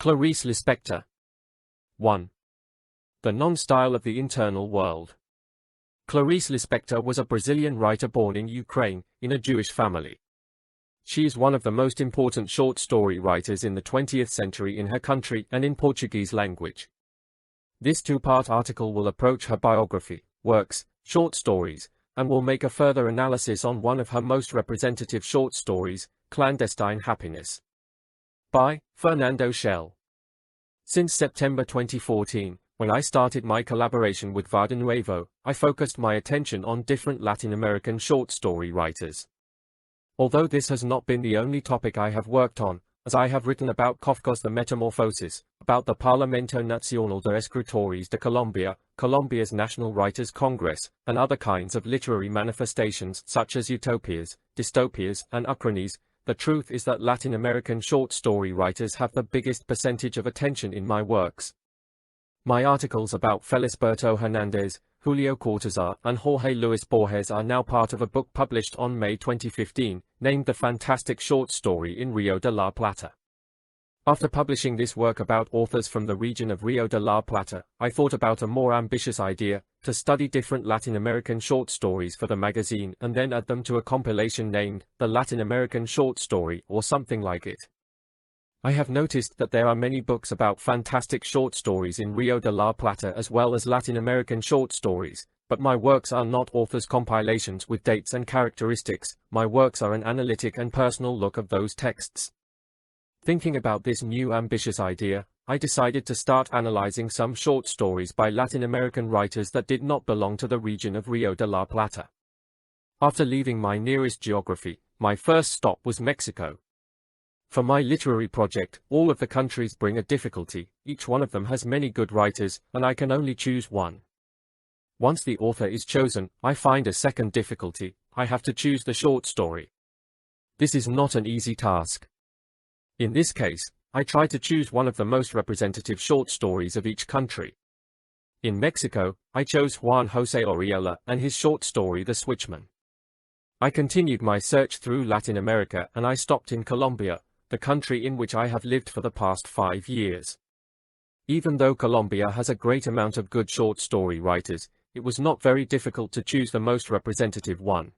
Clarice Lispector. 1. The non-style of the internal world. Clarice Lispector was a Brazilian writer born in Ukraine, in a Jewish family. She is one of the most important short story writers in the 20th century in her country and in Portuguese language. This two-part article will approach her biography, works, short stories, and will make a further analysis on one of her most representative short stories, Clandestine Happiness. By Fernando Chelle. Since September 2014, when I started my collaboration with Vada Nuevo, I focused my attention on different Latin American short story writers. Although this has not been the only topic I have worked on, as I have written about Kafka's The Metamorphosis, about the Parlamento Nacional de Escritores de Colombia, Colombia's National Writers' Congress, and other kinds of literary manifestations such as utopias, dystopias, and uchronies, the truth is that Latin American short story writers have the biggest percentage of attention in my works. My articles about Felisberto Hernandez, Julio Cortázar, and Jorge Luis Borges are now part of a book published on May 2015, named The Fantastic Short Story in Rio de la Plata. After publishing this work about authors from the region of Rio de la Plata, I thought about a more ambitious idea, to study different Latin American short stories for the magazine and then add them to a compilation named The Latin American Short Story or something like it. I have noticed that there are many books about fantastic short stories in Rio de la Plata as well as Latin American short stories, but my works are not authors' compilations with dates and characteristics. My works are an analytic and personal look of those texts. Thinking about this new ambitious idea, I decided to start analyzing some short stories by Latin American writers that did not belong to the region of Rio de la Plata. After leaving my nearest geography, my first stop was Mexico. For my literary project, all of the countries bring a difficulty, each one of them has many good writers, and I can only choose one. Once the author is chosen, I find a second difficulty: I have to choose the short story. This is not an easy task. In this case, I try to choose one of the most representative short stories of each country. In Mexico, I chose Juan José Oriela and his short story The Switchman. I continued my search through Latin America and I stopped in Colombia, the country in which I have lived for the past 5 years. Even though Colombia has a great amount of good short story writers, it was not very difficult to choose the most representative one.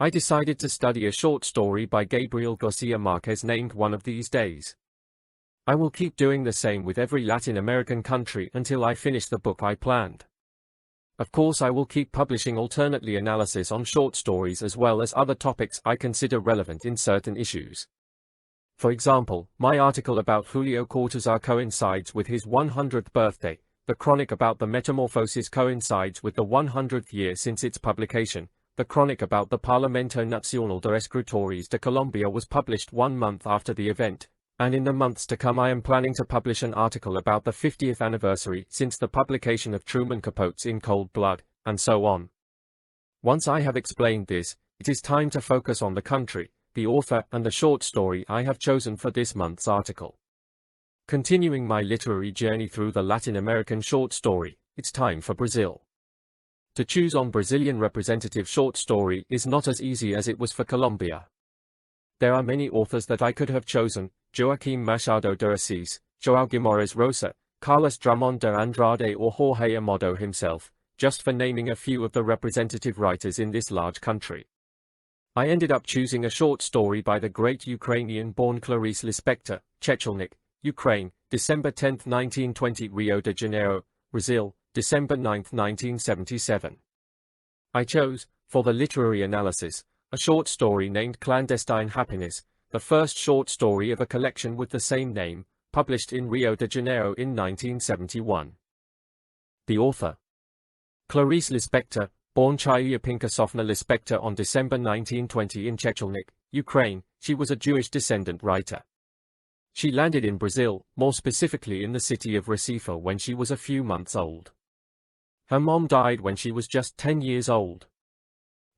I decided to study a short story by Gabriel Garcia Marquez named One of These Days. I will keep doing the same with every Latin American country until I finish the book I planned. Of course, I will keep publishing alternately analysis on short stories as well as other topics I consider relevant in certain issues. For example, my article about Julio Cortázar coincides with his 100th birthday, the chronic about The Metamorphosis coincides with the 100th year since its publication, the chronic about the Parlamento Nacional de Escritores de Colombia was published 1 month after the event, and in the months to come I am planning to publish an article about the 50th anniversary since the publication of Truman Capote's In Cold Blood, and so on. Once I have explained this, it is time to focus on the country, the author, and the short story I have chosen for this month's article. Continuing my literary journey through the Latin American short story, it's time for Brazil. To choose on Brazilian representative short story is not as easy as it was for Colombia. There are many authors that I could have chosen: Joaquim Machado de Assis, João Guimarães Rosa, Carlos Drummond de Andrade or Jorge Amado himself, just for naming a few of the representative writers in this large country. I ended up choosing a short story by the great Ukrainian-born Clarice Lispector, Chelle, Ukraine, December 10, 1920, Rio de Janeiro, Brazil, December 9, 1977. I chose, for the literary analysis, a short story named Clandestine Happiness, the first short story of a collection with the same name, published in Rio de Janeiro in 1971. The author: Clarice Lispector, born Chelle Pinkasovna Lispector on December 1920 in Chelle, Ukraine. She was a Jewish descendant writer. She landed in Brazil, more specifically in the city of Recife, when she was a few months old. Her mom died when she was just 10 years old.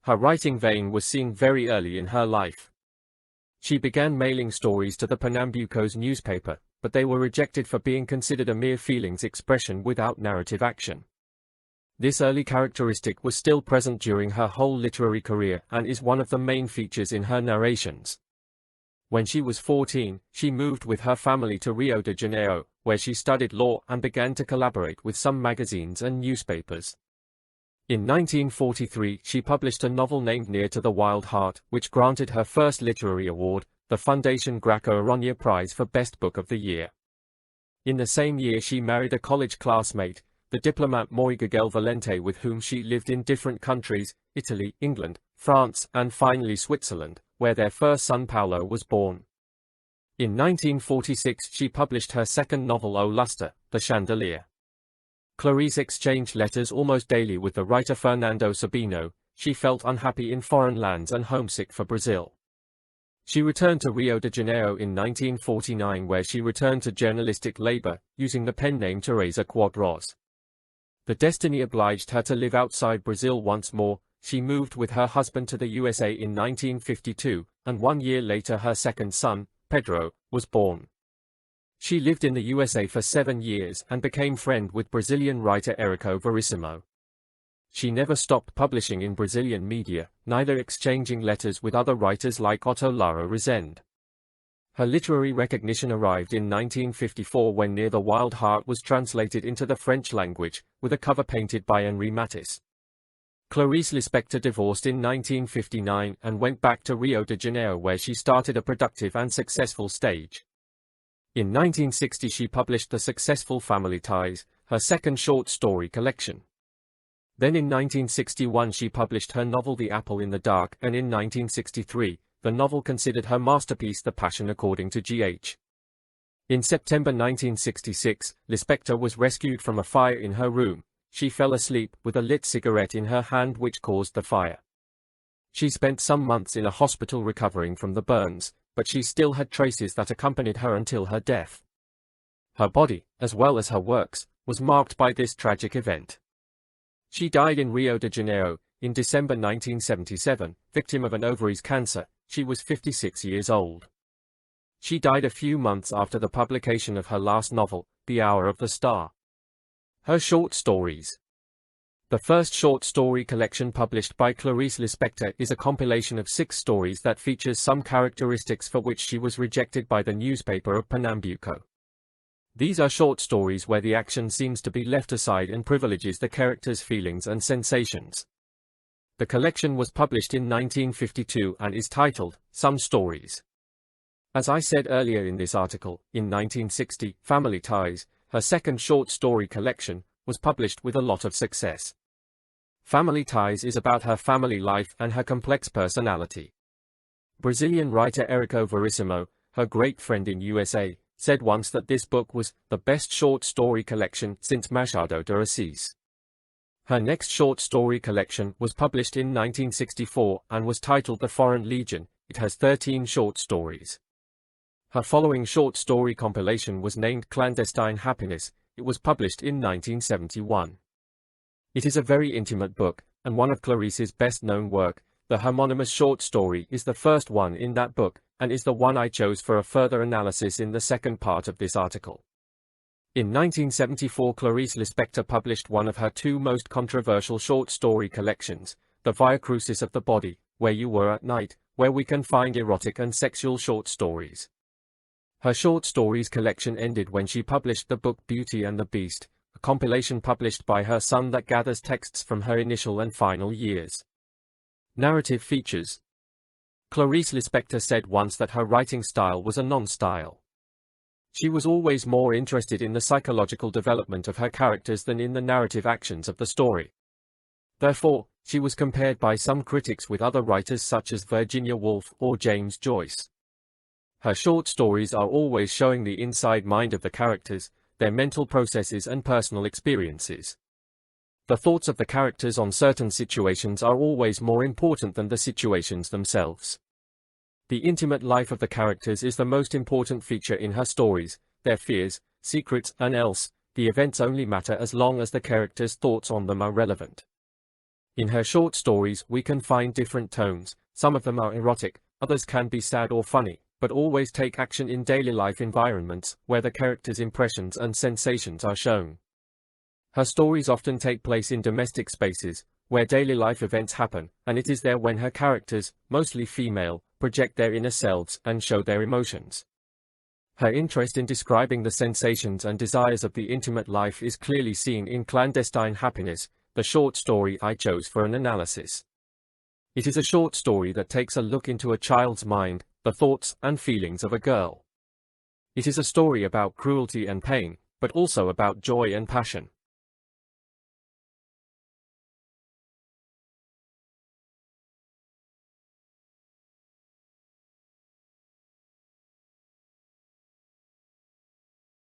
Her writing vein was seen very early in her life. She began mailing stories to the Pernambuco's newspaper, but they were rejected for being considered a mere feelings expression without narrative action. This early characteristic was still present during her whole literary career and is one of the main features in her narrations. When she was 14, she moved with her family to Rio de Janeiro, where she studied law and began to collaborate with some magazines and newspapers. In 1943, she published a novel named Near to the Wild Heart, which granted her first literary award, the Fundación Graco Aroña Prize for Best Book of the Year. In the same year she married a college classmate, the diplomat Miguel Valente, with whom she lived in different countries, Italy, England, France, and finally Switzerland, where their first son Paolo was born. In 1946 she published her second novel O Lustre, The Chandelier. Clarice exchanged letters almost daily with the writer Fernando. She felt unhappy in foreign lands and homesick for Brazil. She returned to Rio de Janeiro in 1949, where she returned to journalistic labor, using the pen name Teresa Quadros. The destiny obliged her to live outside Brazil once more. She moved with her husband to the USA in 1952, and 1 year later her second son, Pedro, was born. She lived in the USA for 7 years and became friend with Brazilian writer Érico Veríssimo. She never stopped publishing in Brazilian media, neither exchanging letters with other writers like Otto Lara Rezende. Her literary recognition arrived in 1954 when Near the Wild Heart was translated into the French language, with a cover painted by Henri Matisse. Clarice Lispector divorced in 1959 and went back to Rio de Janeiro, where she started a productive and successful stage. In 1960 she published The Successful Family Ties, her second short story collection. Then in 1961 she published her novel The Apple in the Dark, and in 1963, the novel considered her masterpiece The Passion According to G.H. In September 1966, Lispector was rescued from a fire in her room. She fell asleep with a lit cigarette in her hand which caused the fire. She spent some months in a hospital recovering from the burns, but she still had traces that accompanied her until her death. Her body, as well as her works, was marked by this tragic event. She died in Rio de Janeiro, in December 1977, victim of an ovaries cancer. She was 56 years old. She died a few months after the publication of her last novel, The Hour of the Star. Her short stories. The first short story collection published by Clarice Lispector is a compilation of 6 stories that features some characteristics for which she was rejected by the newspaper of Pernambuco. These are short stories where the action seems to be left aside and privileges the characters' feelings and sensations. The collection was published in 1952 and is titled, Some Stories. As I said earlier in this article, in 1960, Family Ties, her second short story collection, was published with a lot of success. Family Ties is about her family life and her complex personality. Brazilian writer Érico Veríssimo, her great friend in USA, said once that this book was the best short story collection since Machado de Assis. Her next short story collection was published in 1964 and was titled The Foreign Legion. It has 13 short stories. Her following short story compilation was named Clandestine Happiness. It was published in 1971. It is a very intimate book, and one of Clarice's best-known work. The homonymous short story is the first one in that book, and is the one I chose for a further analysis in the second part of this article. In 1974, Clarice Lispector published one of her 2 most controversial short story collections, The Via Crucis of the Body, Where You Were at Night, where we can find erotic and sexual short stories. Her short stories collection ended when she published the book Beauty and the Beast, a compilation published by her son that gathers texts from her initial and final years. Narrative features. Clarice Lispector said once that her writing style was a non-style. She was always more interested in the psychological development of her characters than in the narrative actions of the story. Therefore, she was compared by some critics with other writers such as Virginia Woolf or James Joyce. Her short stories are always showing the inside mind of the characters, their mental processes and personal experiences. The thoughts of the characters on certain situations are always more important than the situations themselves. The intimate life of the characters is the most important feature in her stories, their fears, secrets, and else, the events only matter as long as the characters' thoughts on them are relevant. In her short stories we can find different tones, some of them are erotic, others can be sad or funny, but always take action in daily life environments, where the characters' impressions and sensations are shown. Her stories often take place in domestic spaces, where daily life events happen, and it is there when her characters, mostly female, project their inner selves and show their emotions. Her interest in describing the sensations and desires of the intimate life is clearly seen in Clandestine Happiness, the short story I chose for an analysis. It is a short story that takes a look into a child's mind, the thoughts and feelings of a girl. It is a story about cruelty and pain, but also about joy and passion.